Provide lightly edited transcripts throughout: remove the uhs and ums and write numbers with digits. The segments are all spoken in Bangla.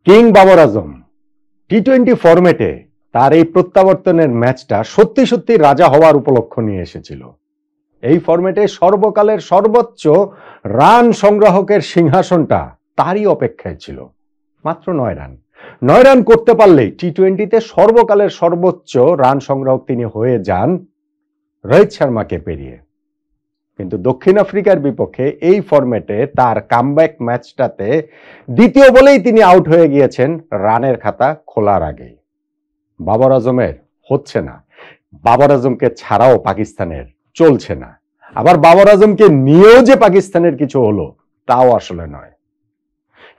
কিং বাবর আজম টি-20 ফরম্যাটে তার এই প্রত্যাবর্তনের ম্যাচটা সত্যি সত্যি রাজা হওয়ার উপলক্ষ নিয়ে এসেছিল। এই ফরম্যাটে সর্বকালের সর্বোচ্চ রান সংগ্রাহকের সিংহাসনটা তারই অপেক্ষায় ছিল। মাত্র 9 রান। 9 রান করতে পারলেই টি-20তে সর্বকালের সর্বোচ্চ রান সংগ্রাহক তিনি হয়ে যান রোহিত শর্মাকে পেরিয়ে। কিন্তু দক্ষিণ আফ্রিকার বিপক্ষে এই ফরম্যাটে তার কামব্যাক ম্যাচটাতে দ্বিতীয় বলেই তিনি আউট হয়ে গিয়েছেন রানের খাতা খোলার আগেই। বাবর আজমের হচ্ছে না, বাবর আজমকে ছাড়াও পাকিস্তানের চলছে না, আবার বাবর আজমকে নিয়েও যে পাকিস্তানের কিছু হলো তাও আসলে নয়।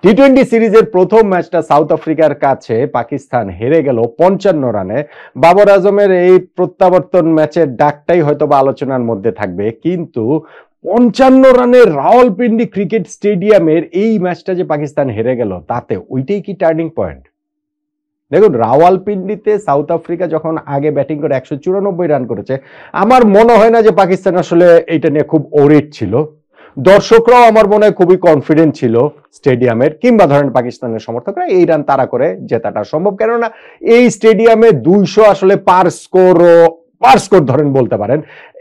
টি-20 সিরিজের প্রথম ম্যাচটা সাউথ আফ্রিকার কাছে পাকিস্তান হেরে গেল 55 রানে। বাবর আজমের এই প্রত্যাবর্তন ম্যাচের ডাকটাই হয়তো বা আলোচনার মধ্যে থাকবে, কিন্তু 55 রানের রাওয়ালপিন্ডি ক্রিকেট স্টেডিয়ামের এই ম্যাচটা যে পাকিস্তান হেরে গেল, তাতে ওইটাই কি টার্নিং পয়েন্ট? দেখুন, রাওয়ালপিন্ডিতে সাউথ আফ্রিকা যখন আগে ব্যাটিং করে 194 রান করেছে, আমার মনে হয় না যে পাকিস্তান আসলে এটা নিয়ে খুব ওরিড ছিল। দর্শকরাও আমার মনে হয় খুবই কনফিডেন্ট ছিল স্টেডিয়ামের, কিংবা ধরেন পাকিস্তানের সমর্থকরা এই রান তারা করে জেতাটা সম্ভব। কেননা এই স্টেডিয়ামে 200 আসলে পার স্কোর ধরেন বলতে পারেন।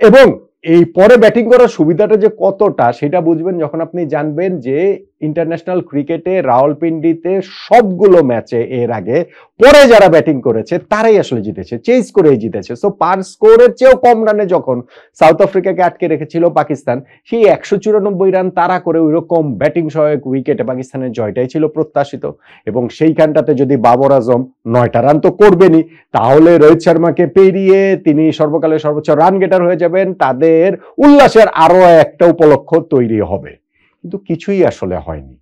এবং এই পরে ব্যাটিং করার সুবিধাটা যে কতটা সেটা বুঝবেন যখন আপনি জানবেন যে ইন্টারন্যাশনাল ক্রিকেটে রাওয়ালপিন্ডিতে সবগুলো ম্যাচে এর আগে পরে যারা ব্যাটিং করেছে তারাই আসলে জিতেছে, চেজ করেই জিতেছে। সো পার স্কোরের চেয়েও কম রানে যখন সাউথ আফ্রিকাকে আটকে রেখেছিল পাকিস্তান, সেই 194 রান তারা করে ওইরকম ব্যাটিং সহায়ক উইকেটে পাকিস্তানের জয়টাই ছিল প্রত্যাশিত। এবং সেইখানটাতে যদি বাবর আজম 9টা রান তো করবেনই, তাহলে রোহিত শর্মাকে পেরিয়ে তিনি সর্বকালের সর্বোচ্চ রান গেটার হয়ে যাবেন, তাদের উল্লাসের আরো একটা উপলক্ষ তৈরি হবে। কিন্তু কিছুই আসলে হয়নি।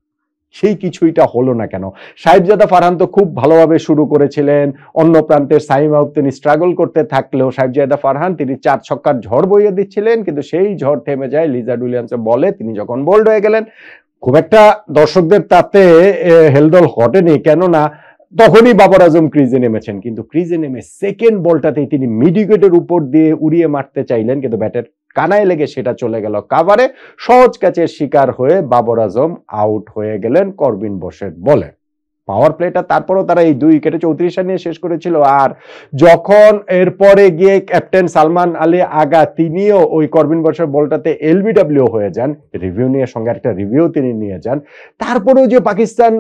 সেই কিছুইটা হলো না কেন? সাহেবজাদা ফারহান তো খুব ভালোভাবে শুরু করেছিলেন, অন্য প্রান্তের সাইম আউফ তিনি স্ট্রাগল করতে থাকলেও সাহেবজাদা ফারহান তিনি 4 ছক্কার ঝড় বইয়ে দিচ্ছিলেন, কিন্তু সেই ঝড় থেমে যায় লিজার্ড উইলিয়ামসের বলে তিনি যখন বোল্ড হয়ে গেলেন। খুব একটা দর্শকদের তাতে হেলদোল ঘটেনি, কেননা তখনই বাবর আজম ক্রিজে নেমেছেন। কিন্তু ক্রিজে নেমে সেকেন্ড বলটাতেই তিনি মিড উইকেটের উপর দিয়ে উড়িয়ে মারতে চাইলেন, কিন্তু ব্যাটের কানায় লেগে সেটা চলে গেল কাভারে। সহজ ক্যাচের শিকার হয়ে বাবর আজম আউট হয়ে গেলেন করবিন বোসের বলে। পাওয়ার প্লেটা তারপরও তারা এই 2 উইকেটে 34 রান নিয়ে শেষ করেছিল। আর যখন এরপরে গিয়ে ক্যাপ্টেন সালমান আলী আগা তিনিও ওই করবিন বোসের বলটাতে এলবিডব্লিউ হয়ে যান, রিভিউ নিয়ে সঙ্গে একটা রিভিউ তিনি নিয়ে যান, তারপরেও যে পাকিস্তান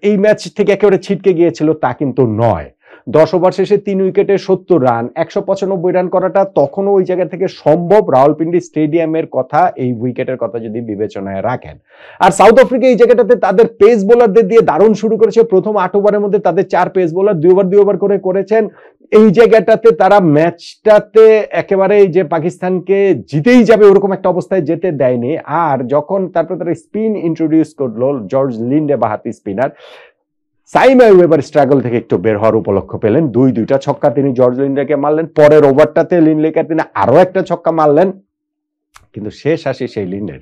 এই ম্যাচ থেকে একেবারে ছিটকে গিয়েছিল তা কিন্তু নয়। 10 ওভার শেষে 3 উইকেটে 70 রান, 195 রান করাটা তখনও ওই জায়গা থেকে সম্ভব, রাওয়ালপিন্ডি স্টেডিয়ামের কথা, এই উইকেটের কথা যদি বিবেচনায় রাখেন। আর সাউথ আফ্রিকা এই জায়গাটাতে তাদের পেস বোলারদের দিয়ে দারুণ শুরু করেছে। প্রথম 8 ওভারের মধ্যে তাদের 4 পেস বোলার 2 ওভার করে করেছেন। এই জায়গাটাতে তারা ম্যাচটাতে একেবারে যে পাকিস্তানকে জিতেই যাবে ওরকম একটা অবস্থায় যেতে দেয়নি। আর যখন তারপর তারা স্পিন ইন্ট্রোডিউস করলো, জর্জ লিন্ডে বাহাতি স্পিনার, সাইম আইয়ুব এবার স্ট্রাগল থেকে একটু বের হওয়ার উপলক্ষ পেলেন। 2টা ছক্কা তিনি জর্জ লিন্ডেকে মারলেন, পরের ওভারটাতে লিন্ডলেকে তিনি আরো একটা ছক্কা মারলেন, কিন্তু শেষ আসে সেই লিন্ডের।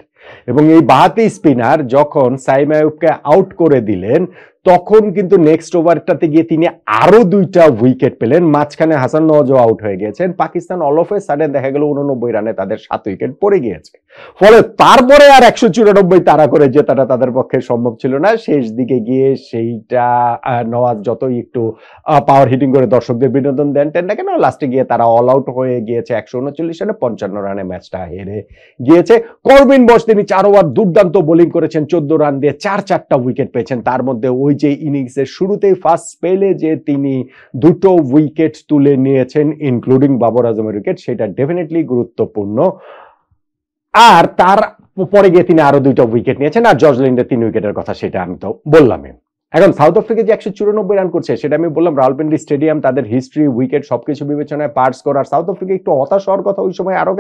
এবং এই বাহাতি স্পিনার যখন সাইম আইয়ুবকে আউট করে দিলেন, তখন কিন্তু নেক্সট ওভারটাতে গিয়ে তিনি আরো 2টা উইকেট পেলেন। মাঝখানে হাসান নওয়াজও আউট হয়ে গিয়েছেন। Pakistan all of a sudden দেখা গেল 89 রানে তাদের 7 উইকেট পড়ে গিয়েছে। ফলে তারপরে আর 194 তারা করে জেতাটা তাদের পক্ষে সম্ভব ছিল না। শেষ দিকে গিয়ে সেইটা নওয়াজ যতই একটু পাওয়ার হিটিং করে দর্শকদের বিনোদন দেন না কেন, লাস্টে গিয়ে তারা অল আউট হয়ে গিয়েছে 139 রানে, 55 রানে ম্যাচটা হেরে গিয়েছে। করবিন বোস তিনি 4 ওভার দুর্দান্ত বোলিং করেছেন, 14 রান দিয়ে 4টা উইকেট পেয়েছেন। তার মধ্যে ওই যে ইনিংসের শুরুতেই ফার্স্ট স্পেলে যে তিনি 2টো উইকেট তুলে নিয়েছেন ইনক্লুডিং বাবর আজমের উইকেট, সেটা ডেফিনেটলি গুরুত্বপূর্ণ। আর তার পরে গিয়ে তিনি আরো 2টা উইকেট নিয়েছেন। আর জর্জ লিন্ডের 3 উইকেটের কথা সেটা আমি তো বললামই। এখন সাউথ আফ্রিকা যে 194 রান করছে সেটা আমি বললাম, রাওয়ালপিন্ডি স্টেডিয়াম, তাদের হিস্ট্রি, উইকেট সবকিছু বিবেচনায় পার স্কোর। আর সাউথ আফ্রিকা একটু হতাশ হওয়ার কথা ওই সময় আরো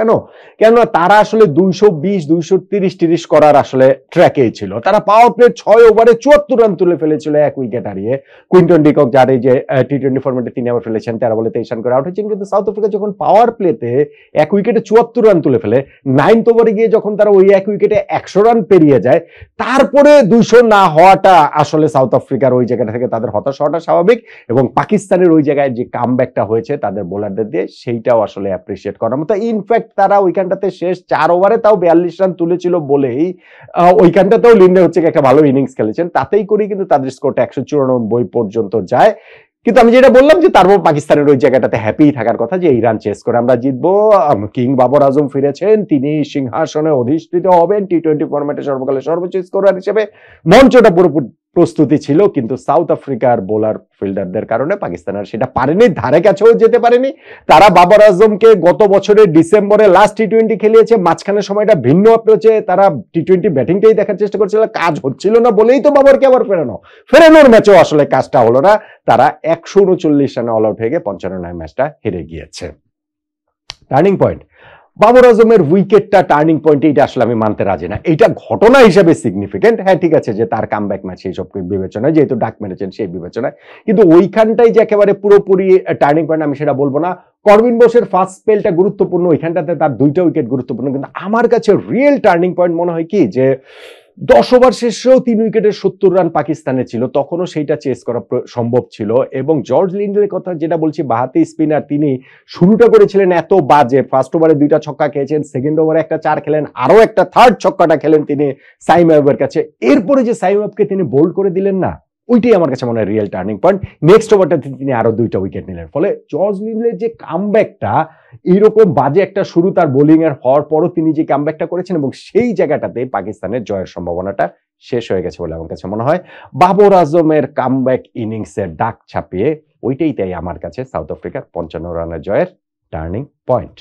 কেননা তারা আসলে 220 230 করার আসলে ট্র্যাকেই ছিল। তারা পাওয়ার প্লে 6 ওভারে 74 রান তুলে ফেলেছিল 1 উইকেট হারিয়ে। কুইন্টন ডিকক, যার এই যে টি-20 ফরম্যাটে তিনি আবার ফেলেছেন 13 বলে 23 রান করে আউট হয়েছেন। কিন্তু সাউথ আফ্রিকা যখন পাওয়ার প্লেতে 1 উইকেটে 74 রান তুলে ফেলে, 9th ওভারে গিয়ে যখন তারা ওই 1 উইকেটে 100 রান পেরিয়ে যায়, তারপরে 200 না হওয়াটা আসলে সাউথ আফ্রিকার ওই জায়গাটা থেকে তাদের হতাশ হওয়াটা স্বাভাবিক, এবং পাকিস্তানের ওই জায়গায় যে কামব্যাকটা হয়েছে তাদের বোলারদের দিয়ে, সেইটাও আসলে অ্যাপ্রিসিয়েট করার মতো। ইনফ্যাক্ট তারা ওইখানটাতে শেষ 4 ওভারে তাও 42 রান তুলেছিল বলেই ওইখানটাতেও লিন্ডে হচ্ছে একটা ভালো ইনিংস খেলেছেন, তাতেই করেই কিন্তু তাদের স্কোরটা 194 পর্যন্ত যায়। কিন্তু আমি যেটা বললাম যে তারপর পাকিস্তানের ওই জায়গাটাতে হ্যাপি থাকার কথা যে এই রান চেস করে আমরা জিতবো। কিং বাবর আজম ফিরেছেন, তিনি সিংহাসনে অধিষ্ঠিত হবেন টি-20 ফরম্যাটে সর্বকালের সর্বোচ্চ স্কোরার হিসেবে। মঞ্চটা পুরোপুরি প্রস্তুতি ছিল, কিন্তু সাউথ আফ্রিকার বোলার ফিল্ডারদের কারণে পাকিস্তান আর সেটা পারেনি, ধারে কাছেও যেতে পারেনি। তারা বাবর আজমকে গত বছরের ডিসেম্বরে লাস্ট টি-20 খেলিয়েছে, মাঝখানে সময়টা ভিন্ন অ্যাপ্রোচে তারা টি-20 ব্যাটিংটাই দেখার চেষ্টা করছিল, কাজ হচ্ছিল না বলেই তো বাবরকে আবার ফেরানোর ম্যাচেও আসলে কাজটা হলো না। তারা 139 রানে অল আউট হয়ে গিয়ে 55 রানে ম্যাচটা হেরে গিয়েছে। টার্নিং পয়েন্ট, বাবর আজমের উইকেটটা টার্নিং পয়েন্ট, এটা আসলে আমি মানতে রাজি না। এটা ঘটনা হিসেবে সিগনিফিকেন্ট, হ্যাঁ ঠিক আছে যে তার কামব্যাক ম্যাচ এইসব বিবেচনায়, যেহেতু ডাক মেরেছেন সেই বিবেচনায়, কিন্তু ওইখানটাই যে একেবারে পুরোপুরি টার্নিং পয়েন্ট আমি সেটা বলবো না। করবিন বোসের ফার্স্ট স্পেলটা গুরুত্বপূর্ণ, ওইখানটাতে তার 2টা উইকেট গুরুত্বপূর্ণ, কিন্তু আমার কাছে রিয়েল টার্নিং পয়েন্ট মনে হয় কি যে 10 ওভার শেষেও 3 উইকেটের 70 রান পাকিস্তানে ছিল, তখনও সেইটা চেস করা সম্ভব ছিল। এবং জর্জ লিন্ডের কথা যেটা বলছি, বাহাতি স্পিনার, তিনি শুরুটা করেছিলেন এত বাজে, ফার্স্ট ওভারে 2টা ছক্কা খেয়েছেন, সেকেন্ড ওভারে একটা 4 খেলেন, আরো একটা থার্ড ছক্কাটা খেলেন তিনি সাইম আইয়ুবের কাছে। এরপরে যে সাইম আইয়ুবকে তিনি বোল্ড করে দিলেন না, ওইটাই আমার কাছে মনে হয় রিয়েল টার্নিং পয়েন্ট। নেক্সট ওভারটাতে তিনি আরো 2টা উইকেট নিলেন, ফলে জর্জ লিন্ডের যে কামব্যাকটা, এইরকম বাজে একটা শুরু তার বোলিং এর হওয়ার পরও তিনি যে কামব্যাকটা করেছেন, এবং সেই জায়গাটাতে পাকিস্তানের জয়ের সম্ভাবনাটা শেষ হয়ে গেছে বলে আমার কাছে মনে হয়। বাবর আজমের কামব্যাক ইনিংসের ডাক ছাপিয়ে ওইটাই তাই আমার কাছে সাউথ আফ্রিকার 55 রানের জয়ের টার্নিং পয়েন্ট।